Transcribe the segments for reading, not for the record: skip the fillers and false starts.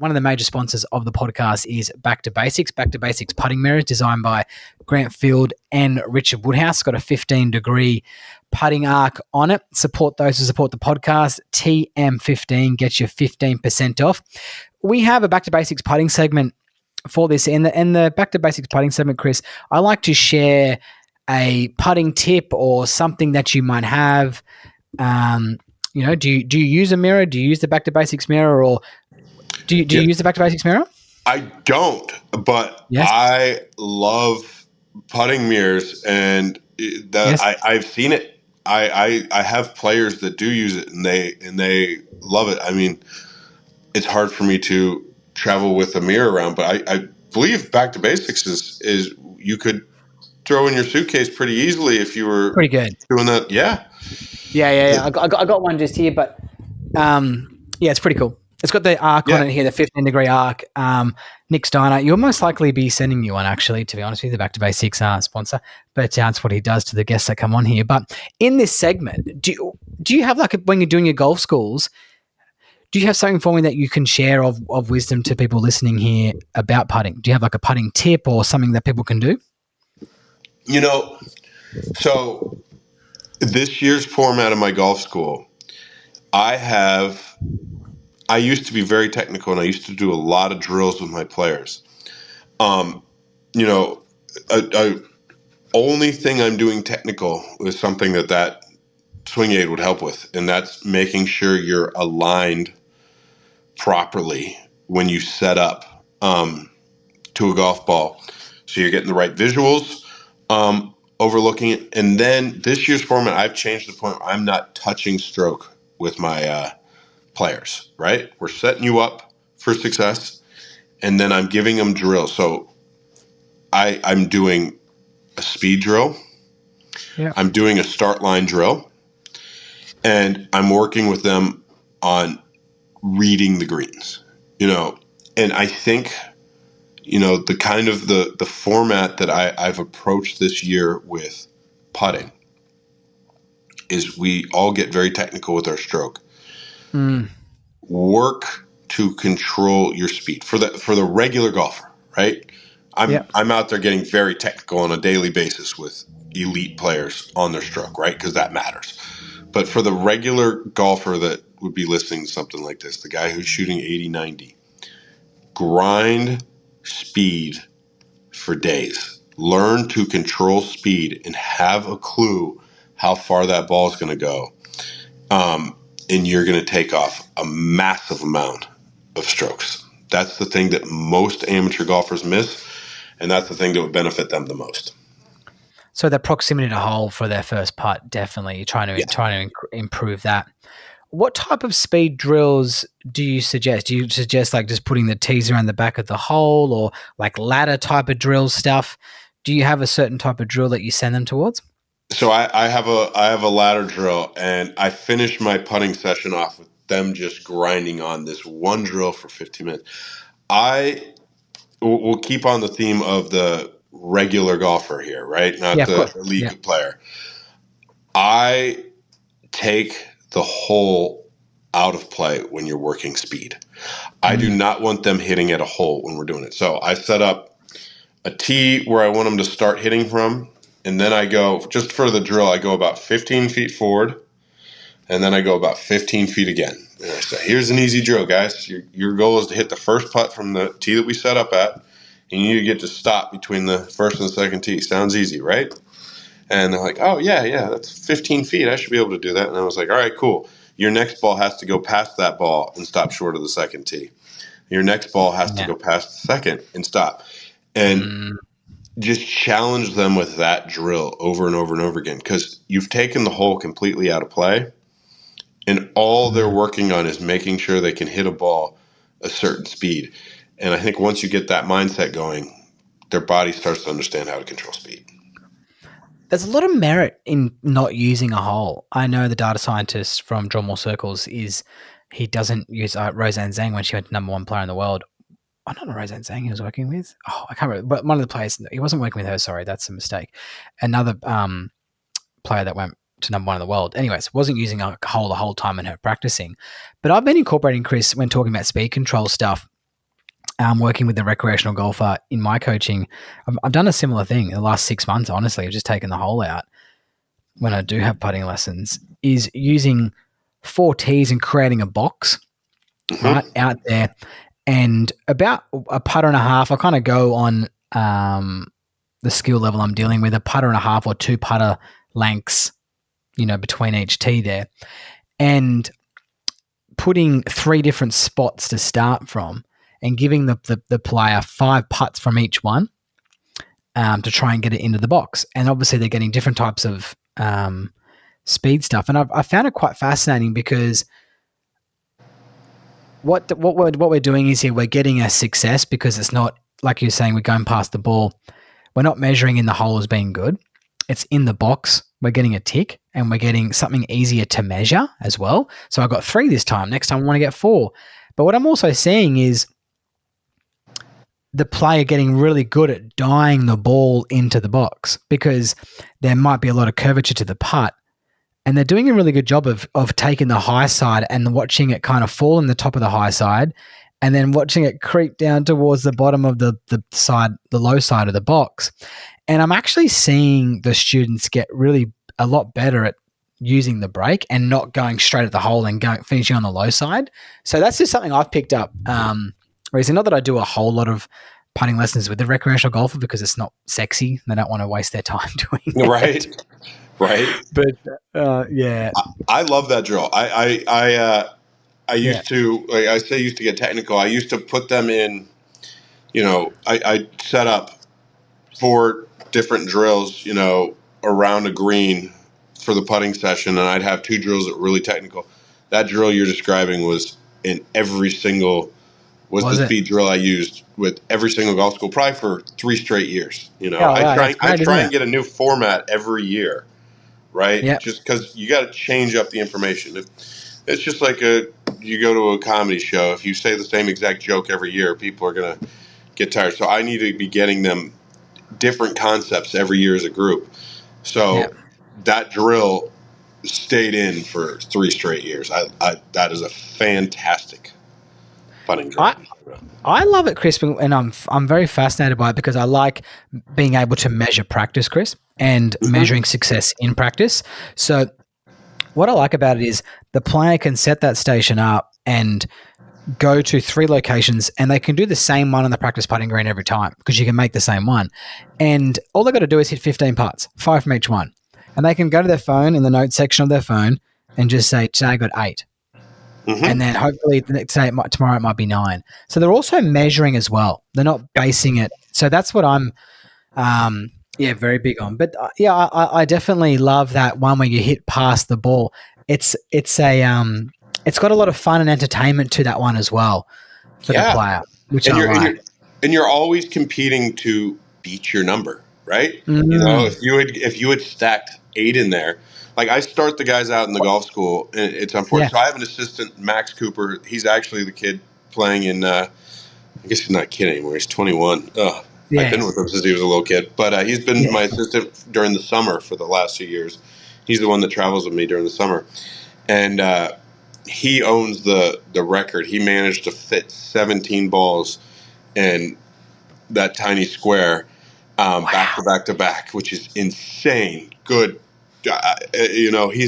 one of the major sponsors of the podcast is Back to Basics. Back to Basics putting mirrors designed by Grant Field and Richard Woodhouse. Got a 15-degree putting arc on it. Support those who support the podcast. TM15 gets you 15% off. We have a Back to Basics putting segment for this. In the Back to Basics putting segment, Chris, I like to share a putting tip or something that you might have. Do you use a mirror? Do you use the Back to Basics mirror, or do you use the Back to Basics mirror? I don't, but yes. I love putting mirrors, and I've seen it. I have players that do use it, and they love it. I mean, it's hard for me to travel with a mirror around, but I believe Back to Basics is you could throw in your suitcase pretty easily if you were pretty good doing that. Yeah. I got one just here, but it's pretty cool. It's got the arc on it here, the 15-degree arc. Nick Steiner, you'll most likely be sending you one, actually, to be honest with you, the Back to Basics sponsor. But that's what he does to the guests that come on here. But in this segment, do you have, like, when you're doing your golf schools, do you have something for me that you can share of wisdom to people listening here about putting? Do you have, like, a putting tip or something that people can do? So this year's format of my golf school, I used to be very technical, and I used to do a lot of drills with my players. Only thing I'm doing technical is something that swing aid would help with, and that's making sure you're aligned properly when you set up to a golf ball, so you're getting the right visuals, overlooking it. And then this year's format, I've changed the point where I'm not touching stroke with my players, right? We're setting you up for success, and then I'm giving them drills. So I'm doing a speed drill. Yeah. I'm doing a start line drill, and I'm working with them on reading the greens, and I think, the kind of the format that I've approached this year with putting is we all get very technical with our stroke. Work to control your speed for the regular golfer, right? I'm out there getting very technical on a daily basis with elite players on their stroke, right? Because that matters. But for the regular golfer that would be listening to something like this, the guy who's shooting 80, 90, grind speed for days. Learn to control speed and have a clue how far that ball is going to go. And you're going to take off a massive amount of strokes. That's the thing that most amateur golfers miss, and that's the thing that would benefit them the most. So the proximity to hole for their first putt, definitely trying to improve that. What type of speed drills do you suggest? Do you suggest, like, just putting the tees around the back of the hole, or like ladder type of drill stuff? Do you have a certain type of drill that you send them towards? So I have a ladder drill, and I finish my putting session off with them just grinding on this one drill for 15 minutes. We'll keep on the theme of the regular golfer here, right? Not the elite player. I take the hole out of play when you're working speed. I do not want them hitting at a hole when we're doing it. So I set up a tee where I want them to start hitting from, and then I go, just for the drill, I go about 15 feet forward, and then I go about 15 feet again. And I say, here's an easy drill, guys. Your goal is to hit the first putt from the tee that we set up at, and you need to get to stop between the first and the second tee. Sounds easy, right? And they're like, oh, yeah, that's 15 feet. I should be able to do that. And I was like, all right, cool. Your next ball has to go past that ball and stop short of the second tee. Your next ball has to go past the second and stop. And just challenge them with that drill over and over and over again, because you've taken the hole completely out of play, and all they're working on is making sure they can hit a ball a certain speed. And I think once you get that mindset going, their body starts to understand how to control speed. There's a lot of merit in not using a hole. I know the data scientist from Draw More Circles he doesn't use Roseanne Zhang when she went to #1 player in the world. Oh, not Roseanne Zhang he was working with. Oh, I can't remember. But one of the players, he wasn't working with her. Sorry, that's a mistake. Another player that went to #1 in the world. Anyways, wasn't using a hole the whole time in her practicing. But I've been incorporating, Chris, when talking about speed control stuff, working with the recreational golfer in my coaching, I've done a similar thing in the last 6 months. Honestly, I've just taken the hole out when I do have putting lessons, is using 4 tees and creating a box right out there, and about a putter and a half. I kind of go on the skill level I'm dealing with, a putter and a half or 2 putter lengths, between each tee there, and putting 3 different spots to start from, and giving the player 5 putts from each one to try and get it into the box. And obviously they're getting different types of speed stuff. And I found it quite fascinating because what we're doing is here, we're getting a success because it's not, like you're saying, we're going past the ball. We're not measuring in the hole as being good. It's in the box. We're getting a tick, and we're getting something easier to measure as well. So I got 3 this time. Next time I want to get 4. But what I'm also seeing is the player getting really good at dying the ball into the box, because there might be a lot of curvature to the putt, and they're doing a really good job of taking the high side and watching it kind of fall in the top of the high side, and then watching it creep down towards the bottom of the low side of the box. And I'm actually seeing the students get really a lot better at using the break and not going straight at the hole and finishing on the low side. So that's just something I've picked up. Reason, not that I do a whole lot of putting lessons with the recreational golfer because it's not sexy. They don't want to waste their time doing it. Right. But yeah, I love that drill. I used to, like I say, used to get technical. I used to put them in. I set up 4 different drills, around a green for the putting session, and I'd have 2 drills that were really technical. That drill you're describing was in every single. Was the speed drill I used with every single golf school, probably for 3 straight years. I try and get a new format every year, right? Yep. Just because you got to change up the information. It's just like you go to a comedy show. If you say the same exact joke every year, people are going to get tired. So I need to be getting them different concepts every year as a group. So that drill stayed in for 3 straight years. That is a fantastic putting drill. I love it, Chris, and I'm very fascinated by it because I like being able to measure practice, Chris, and measuring success in practice. So what I like about it is the player can set that station up and go to 3 locations, and they can do the same one on the practice putting green every time because you can make the same one. And all they've got to do is hit 15 putts, 5 from each one. And they can go to their phone in the notes section of their phone and just say, today I got 8. And then hopefully tomorrow it might be 9. So they're also measuring as well. They're not basing it. So that's what I'm very big on. But I definitely love that one where you hit past the ball. It's got a lot of fun and entertainment to that one as well for the player, which I like. And you're always competing to beat your number, right? If you had stacked 8 in there. Like, I start the guys out in the golf school, and it's unfortunate. So I have an assistant, Max Cooper. He's actually the kid playing in, I guess he's not a kid anymore. He's 21. I've been with him since he was a little kid. But he's been my assistant during the summer for the last 2 years. He's the one that travels with me during the summer. And he owns the record. He managed to fit 17 balls in that tiny square back to back to back, which is insane. Good. He's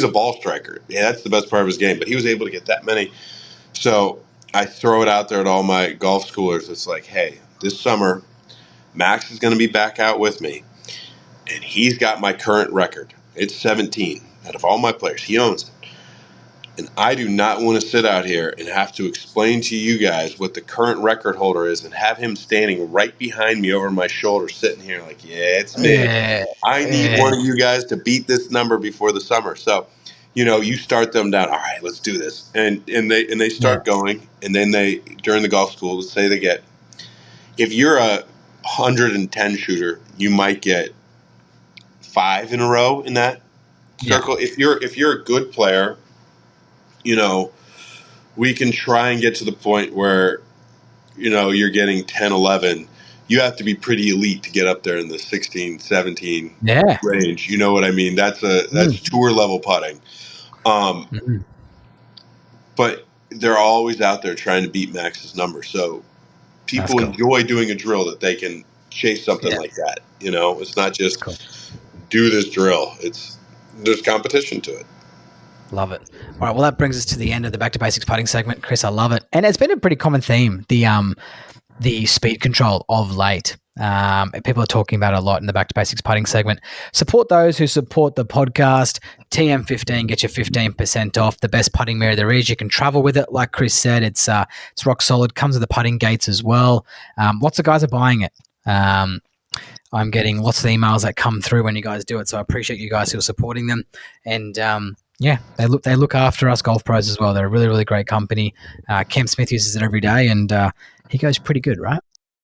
a ball striker. Yeah, that's the best part of his game. But he was able to get that many. So I throw it out there at all my golf schoolers. It's like, hey, this summer, Max is going to be back out with me, and he's got my current record. It's 17 out of all my players. He owns it. And I do not want to sit out here and have to explain to you guys what the current record holder is and have him standing right behind me over my shoulder, sitting here like, it's me. I need one of you guys to beat this number before the summer. So, you start them down. All right, let's do this. And they start going. And then during the golf school, let's say they get, if you're a 110 shooter, you might get 5 in a row in that circle. If you're a good player, we can try and get to the point where, you're getting 10, 11. You have to be pretty elite to get up there in the 16, 17 range. You know what I mean? That's tour level putting. But they're always out there trying to beat Max's number. So people enjoy doing a drill that they can chase something like that. You know, it's not just do this drill. There's competition to it. Love it. All right. Well, that brings us to the end of the Back to Basics putting segment. Chris, I love it. And it's been a pretty common theme, the speed control of late. People are talking about it a lot in the Back to Basics putting segment. Support those who support the podcast. TM15 gets you 15% off. The best putting mirror there is. You can travel with it. Like Chris said, it's rock solid. Comes with the putting gates as well. Lots of guys are buying it. I'm getting lots of emails that come through when you guys do it. So I appreciate you guys who are supporting them. And they look after us golf pros as well. They're a really, really great company. Cam Smith uses it every day, and he goes pretty good, right?